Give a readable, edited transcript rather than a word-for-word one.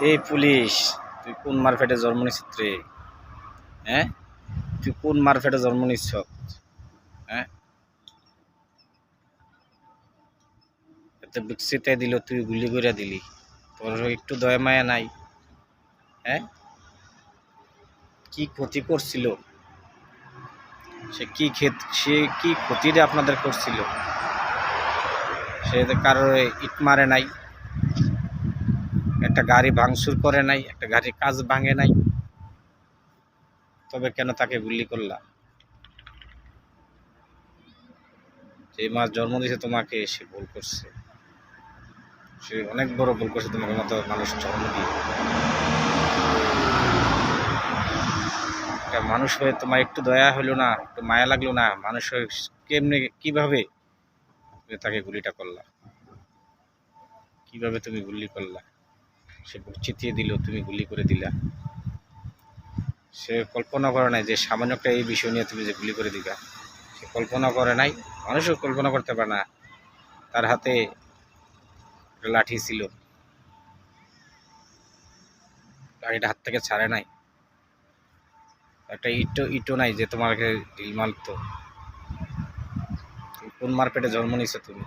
এই পুলিশ, তুই কোন মারফেটে জন্ম নিচ্ছিস রে? হ্যাঁ, তুই কোন মারফেটে জন্ম নিচ্ছ? হ্যাঁ, এত বিকশিতে দিল, তুই গুলি করে দিলি। তোর একটু দয়া মায়া নাই? হ্যাঁ, কি ক্ষতি করছিল সে কি ক্ষতিটা আপনাদের করছিল? সে তো কারোর ইট মারে নাই, একটা গাড়ি ভাঙচুর করে নাই, একটা গাড়ির কাজ ভাঙে নাই, তবে কেন তাকে গুলি করলা? যে মাস জন্ম দিয়েছে তোমাকে, সে ভুল করছে, সে অনেক বড় ভুল করছে তোমাকে মতো মানুষ জন্ম দিয়ে। একটা মানুষ হয়ে তোমার একটু দয়া হলো না, একটু মায়া লাগলো না? মানুষ হয়ে কেমনে, কিভাবে তুমি তাকে গুলিটা করলা? কিভাবে তুমি গুলি করলা? সে বুক চিতিয়ে দিল, তুমি গুলি করে দিলা। সে কল্পনা করে নাই যে সামান্য একটা এই বিষয় নিয়ে তুমি যে গুলি করে দিবা। সে কল্পনা করে নাই, মানুষও কল্পনা করতে পারে না। তার হাতে একটা লাঠি ছিল, লাঠিটা হাত থেকে ছাড়ে নাই। একটা ইটও নাই যে তোমাকে ঢিল মারতো। কোন মারপেটে জন্ম নিছো তুমি?